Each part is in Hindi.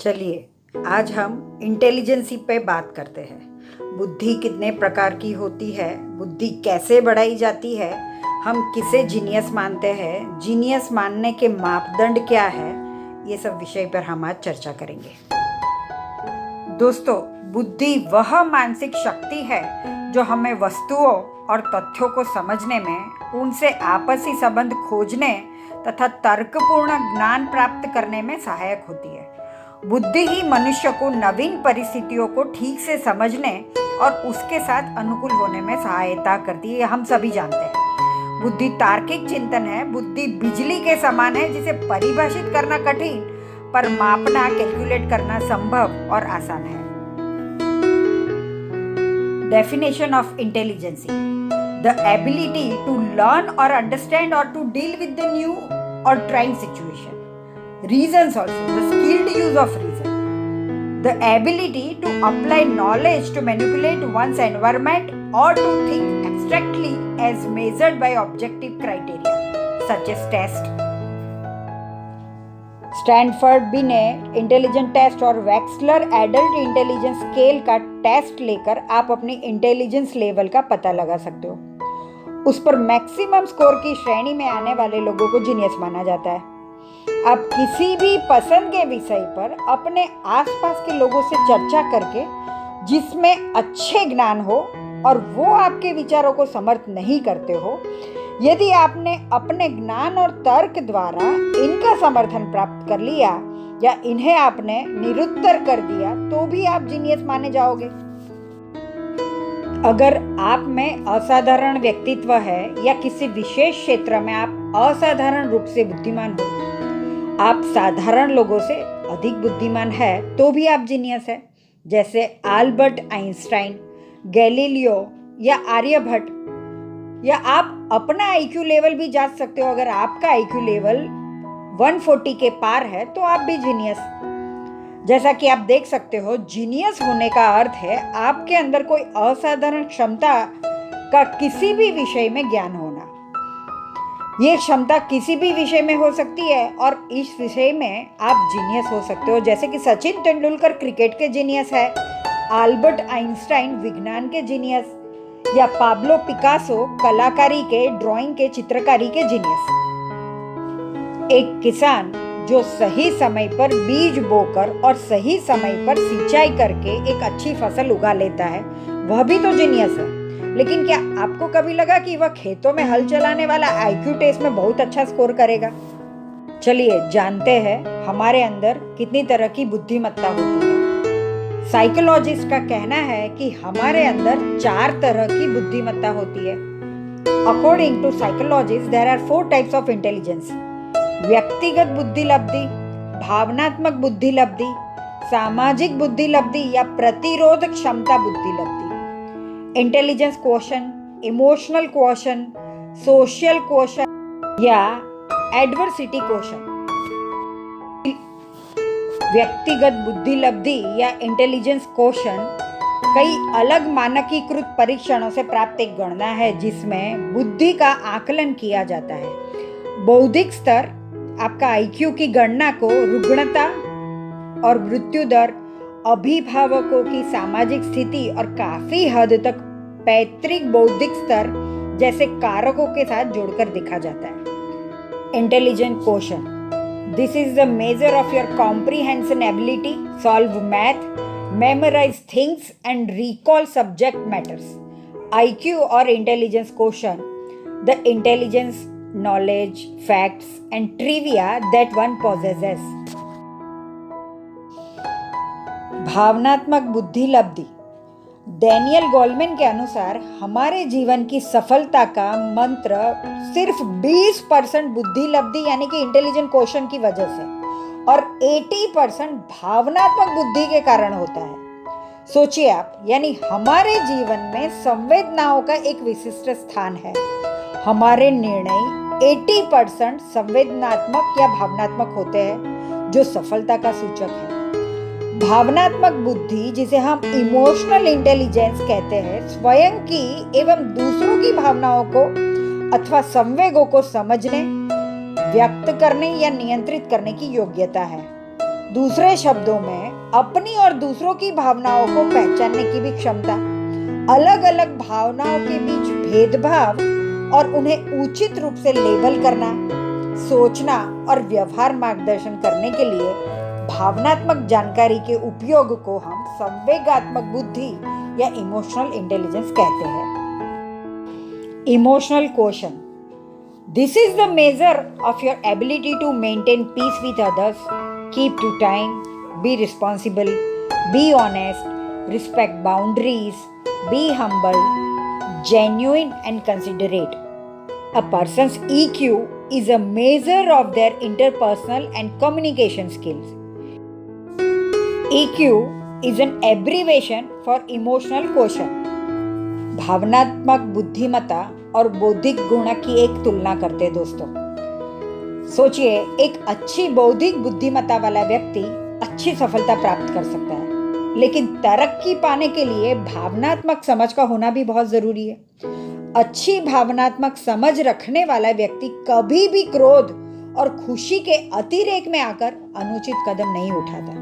चलिए आज हम इंटेलिजेंसी पे बात करते हैं। बुद्धि कितने प्रकार की होती है, बुद्धि कैसे बढ़ाई जाती है, हम किसे जीनियस मानते हैं, जीनियस मानने के मापदंड क्या है, ये सब विषय पर हम आज चर्चा करेंगे। दोस्तों, बुद्धि वह मानसिक शक्ति है जो हमें वस्तुओं और तथ्यों को समझने में, उनसे आपसी संबंध खोजने तथा तर्कपूर्ण ज्ञान प्राप्त करने में सहायक होती है। बुद्धि ही मनुष्य को नवीन परिस्थितियों को ठीक से समझने और उसके साथ अनुकूल होने में सहायता करती है, हम सभी जानते हैं। बुद्धि तार्किक चिंतन है। बुद्धि बिजली के समान है जिसे परिभाषित करना कठिन पर मापना, कैलकुलेट करना संभव और आसान है। Definition of intelligency: the ability to learn और अंडरस्टैंड और to deal with the new और trying situation. Reasons also: the skilled use of reason, the ability to apply knowledge to manipulate one's environment or to think abstractly as measured by objective criteria such as test. Stanford Binet intelligent test और वेक्सलर एडल्ट इंटेलिजेंस स्केल का टेस्ट लेकर आप अपनी इंटेलिजेंस लेवल का पता लगा सकते हो। उस पर मैक्सिमम स्कोर की श्रेणी में आने वाले लोगों को जीनियस माना जाता है। आप किसी भी पसंद के विषय पर अपने आसपास के लोगों से चर्चा करके जिसमें अच्छे ज्ञान हो और वो आपके विचारों को समर्थ नहीं करते हो, यदि आपने अपने ज्ञान और तर्क द्वारा इनका समर्थन प्राप्त कर लिया या इन्हें आपने निरुत्तर कर दिया तो भी आप जीनियस माने जाओगे। अगर आप में असाधारण व्यक्तित्व है या किसी विशेष क्षेत्र में आप असाधारण रूप से बुद्धिमान हो, आप साधारण लोगों से अधिक बुद्धिमान है तो भी आप जीनियस है। जैसे अल्बर्ट आइंस्टाइन, गैलीलियो या आर्यभट्ट। या आप अपना आईक्यू लेवल भी जांच सकते हो। अगर आपका आईक्यू लेवल 140 के पार है तो आप भी जीनियस। जैसा कि आप देख सकते हो, जीनियस होने का अर्थ है आपके अंदर कोई असाधारण क्षमता का किसी भी विषय में ज्ञान होना। ये क्षमता किसी भी विषय में हो सकती है और इस विषय में आप जीनियस हो सकते हो। जैसे कि सचिन तेंदुलकर क्रिकेट के जीनियस है, अल्बर्ट आइंस्टाइन विज्ञान के जीनियस, या पाब्लो पिकासो कलाकारी के, ड्राइंग के, चित्रकारी के जीनियस। एक किसान जो सही समय पर बीज बोकर और सही समय पर सिंचाई करके एक अच्छी फसल उगा लेता है, वह भी तो जीनियस है। लेकिन क्या आपको कभी लगा कि वह खेतों में हल चलाने वाला आईक्यू टेस्ट में बहुत अच्छा स्कोर करेगा? चलिए जानते हैं हमारे अंदर कितनी तरह की बुद्धिमत्ता होती है। साइकोलॉजिस्ट का कहना है कि हमारे अंदर 4 तरह की बुद्धिमत्ता होती है। According to psychologist there are 4 types of intelligence: व्यक्तिगत बुद्धिलब्धि, भावनात्मक बुद्धिलब्धि, सामाजिक बुद्धिलब्धि या प्रतिरोध क्षमता बुद्धिलब्धि। Intelligence quotient, emotional quotient, social quotient या एडवर्सिटी क्वोशंट। व्यक्तिगत बुद्धिलब्धि या इंटेलिजेंस क्वोशंट कई अलग मानकीकृत परीक्षणों से प्राप्त एक गणना है जिसमें बुद्धि का आकलन किया जाता है। बौद्धिक स्तर आपका आईक्यू की गणना को रुग्णता और मृत्यु दर, अभिभावकों की सामाजिक स्थिति और काफी हद तक पैतृक बौद्धिक स्तर जैसे कारकों के साथ जोड़कर देखा जाता है। Intelligent quotient: this is the measure of your comprehension ability, solve math, memorise things and recall subject matters. IQ और intelligence quotient: the intelligence, knowledge, facts and trivia that one possesses. भावनात्मक बुद्धिलब्धि: डैनियल गोलमैन के अनुसार हमारे जीवन की सफलता का मंत्र सिर्फ 20% बुद्धिलब्धि यानी कि इंटेलिजेंट क्वोशंट की वजह से और 80% भावनात्मक बुद्धि के कारण होता है। सोचिए आप, यानी हमारे जीवन में संवेदनाओं का एक विशिष्ट स्थान है। हमारे निर्णय 80% संवेदनात्मक या भावनात्मक होते हैं जो सफलता का सूचक है। भावनात्मक बुद्धि, जिसे हम इमोशनल इंटेलिजेंस कहते हैं, स्वयं की एवं दूसरों की भावनाओं को अथवा संवेगों को समझने, व्यक्त करने या नियंत्रित करने की योग्यता है। दूसरे शब्दों में अपनी और दूसरों की भावनाओं को पहचानने की भी क्षमता, अलग अलग भावनाओं के बीच भेदभाव और उन्हें उचित रूप से लेबल करना, सोचना और व्यवहार मार्गदर्शन करने के लिए भावनात्मक जानकारी के उपयोग को हम संवेगात्मक बुद्धि या इमोशनल इंटेलिजेंस कहते हैं। Emotional quotient, this is the measure of your ability to maintain peace with others, keep to time, be responsible, be honest, respect boundaries, be humble, genuine and considerate. A person's EQ is a measure of their interpersonal and communication skills. EQ is an abbreviation for emotional quotient. भावनात्मक बुद्धिमत्ता और बौद्धिक गुण की एक तुलना करते हैं दोस्तों। सोचिए, एक अच्छी बौद्धिक बुद्धिमत्ता वाला व्यक्ति अच्छी सफलता प्राप्त कर सकता है, लेकिन तरक्की पाने के लिए भावनात्मक समझ का होना भी बहुत जरूरी है। अच्छी भावनात्मक समझ रखने वाला व्यक्ति कभी भी क्रोध और खुशी के अतिरेक में आकर अनुचित कदम नहीं उठाता।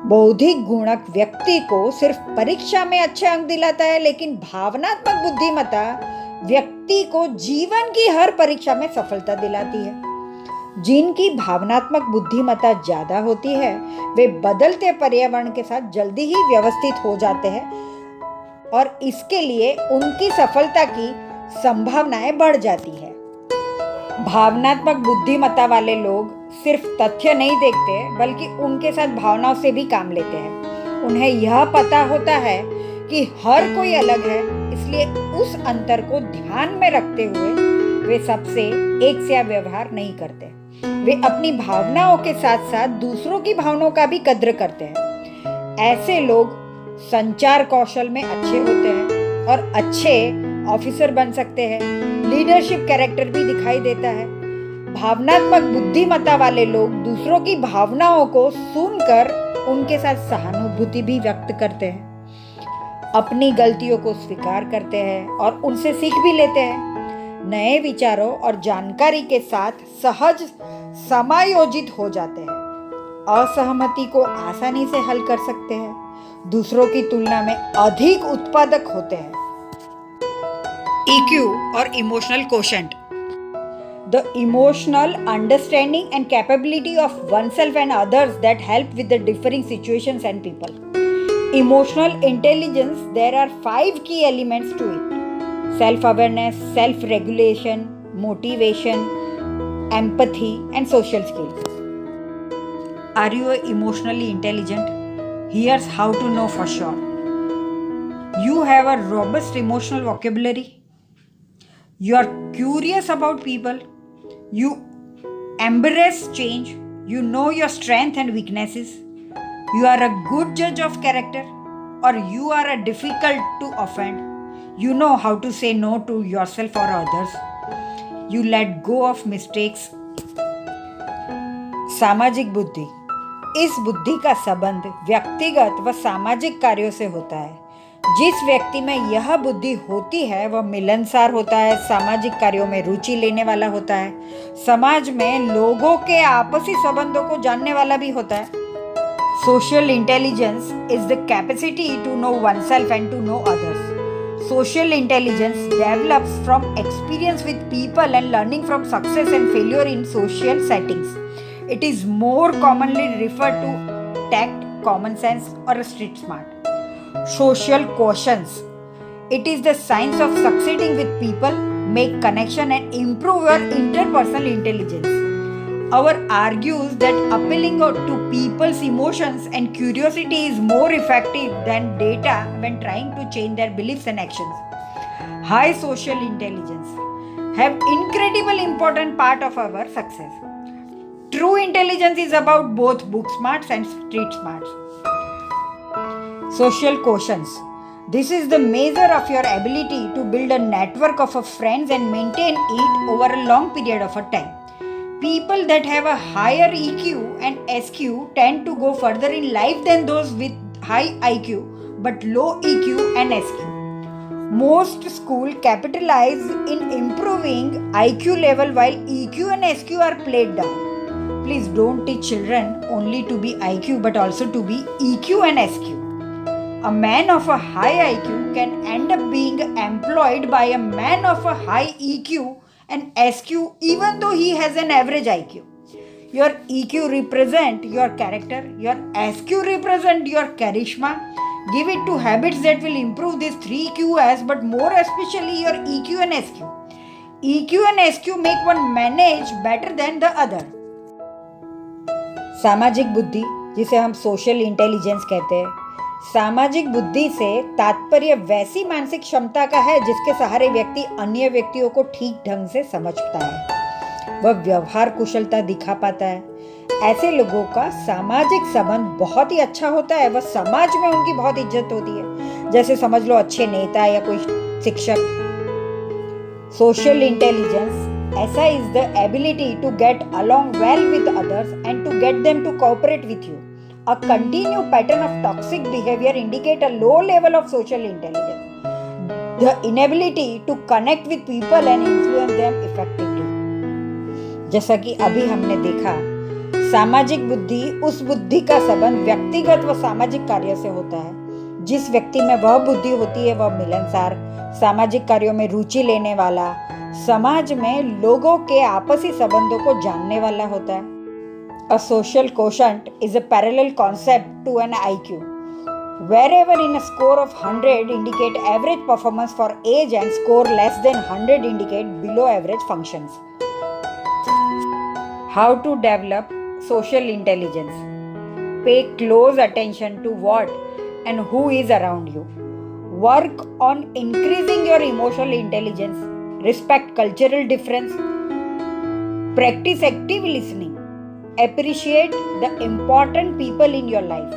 बौद्धिक गुणक व्यक्ति को सिर्फ परीक्षा में अच्छे अंक दिलाता है, लेकिन भावनात्मक बुद्धिमत्ता व्यक्ति को जीवन की हर परीक्षा में सफलता दिलाती है। जिनकी भावनात्मक बुद्धिमत्ता ज्यादा होती है वे बदलते पर्यावरण के साथ जल्दी ही व्यवस्थित हो जाते हैं और इसके लिए उनकी सफलता की संभावनाएं बढ़ जाती है। भावनात्मक बुद्धिमत्ता वाले लोग सिर्फ तथ्य नहीं देखते, बल्कि उनके साथ भावनाओं से भी काम लेते हैं। उन्हें यह पता होता है कि हर कोई अलग है, इसलिए उस अंतर को ध्यान में रखते हुए वे सबसे एक सा व्यवहार नहीं करते। वे अपनी भावनाओं के साथ साथ दूसरों की भावनाओं का भी कद्र करते हैं। ऐसे लोग संचार कौशल में अच्छे होते हैं और अच्छे ऑफिसर बन सकते हैं। लीडरशिप कैरेक्टर भी दिखाई देता है। भावनात्मक बुद्धिमत्ता वाले लोग दूसरों की भावनाओं को सुनकर उनके साथ सहानुभूति भी व्यक्त करते हैं, अपनी गलतियों को स्वीकार करते हैं और उनसे सीख भी लेते हैं। नए विचारों और जानकारी के साथ सहज समायोजित हो जाते हैं, असहमति को आसानी से हल कर सकते हैं, दूसरों की तुलना में अधिक उत्पादक होते हैं। EQ और emotional quotient, the emotional understanding and capability of oneself and others that help with the differing situations and people. Emotional intelligence, there are 5 key elements to it: self-awareness, self-regulation, motivation, empathy, and social skills. Are you emotionally intelligent? Here's how to know for sure. You have a robust emotional vocabulary. You are curious about people. You embrace change. You know your strengths and weaknesses. You are a good judge of character, or you are a difficult to offend. You know how to say no to yourself or others. You let go of mistakes. सामाजिक बुद्धि, इस बुद्धि का संबंध व्यक्तिगत व सामाजिक कार्यों से होता है। जिस व्यक्ति में यह बुद्धि होती है वह मिलनसार होता है, सामाजिक कार्यों में रुचि लेने वाला होता है, समाज में लोगों के आपसी संबंधों को जानने वाला भी होता है। Social intelligence is the capacity to know oneself and to know others. Social intelligence develops from experience with people and learning from success and failure in social settings. It is more commonly referred to tact, common sense, or street smart. Social quotients. It is the science of succeeding with people, make connection and improve your interpersonal intelligence. Our argues that appealing to people's emotions and curiosity is more effective than data when trying to change their beliefs and actions. High social intelligence have incredible important part of our success. True intelligence is about both book smarts and street smarts. Social quotients. This is the measure of your ability to build a network of friends and maintain it over a long period of time. People that have a higher EQ and SQ tend to go further in life than those with high IQ but low EQ and SQ. Most schools capitalize in improving IQ level while EQ and SQ are played down. please don't teach children only to be IQ but also to be EQ and SQ. A man of a high IQ can end up being employed by a man of a high EQ and SQ even though he has an average IQ. Your EQ represent your character, your SQ represent your charisma. Give it to habits that will improve these 3 QS, but more especially your EQ and SQ. EQ and SQ make one manage better than the other. सामाजिक बुद्धि, जिसे हम सोशल इंटेलिजेंस कहते हैं, सामाजिक बुद्धि से तात्पर्य वैसी मानसिक क्षमता का है जिसके सहारे व्यक्ति अन्य व्यक्तियों को ठीक ढंग से समझता है, वह व्यवहार कुशलता दिखा पाता है। ऐसे लोगों का सामाजिक संबंध बहुत ही अच्छा होता है, वह समाज में उनकी बहुत इज्जत होती है। जैसे समझ लो अच्छे नेता या कोई शिक्षक। सोशल इंटेलिजेंस ऐसा is the ability to get along well with others and to get them to cooperate with you. A continued pattern of toxic behavior indicate a low level of social intelligence. The inability to connect with people and influence them effectively. जैसा कि अभी हमने देखा, सामाजिक बुद्धि उस बुद्धि का संबंध व्यक्तिगत व सामाजिक कार्य से होता है। जिस व्यक्ति में वह बुद्धि होती है वह मिलनसार, सामाजिक कार्यों में रुचि लेने वाला, समाज में लोगों के आपसी संबंधों को जानने वाला होता है। A social quotient is a parallel concept to an IQ. Wherever in a score of 100 indicate average performance for age and score less than 100 indicate below average functions. How to develop social intelligence? Pay close attention to what and who is around you. Work on increasing your emotional intelligence. Respect cultural difference. Practice active listening. Appreciate the important people in your life.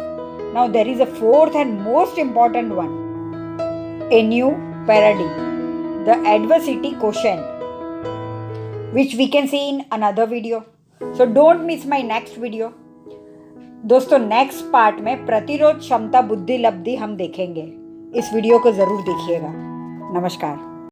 Now there is a fourth and most important one. A new paradigm, the adversity quotient, which we can see in another video. So don't miss my next video. दोस्तों नेक्स्ट पार्ट में प्रतिरोध क्षमता बुद्धि लब्धि हम देखेंगे। इस वीडियो को जरूर देखिएगा। नमस्कार।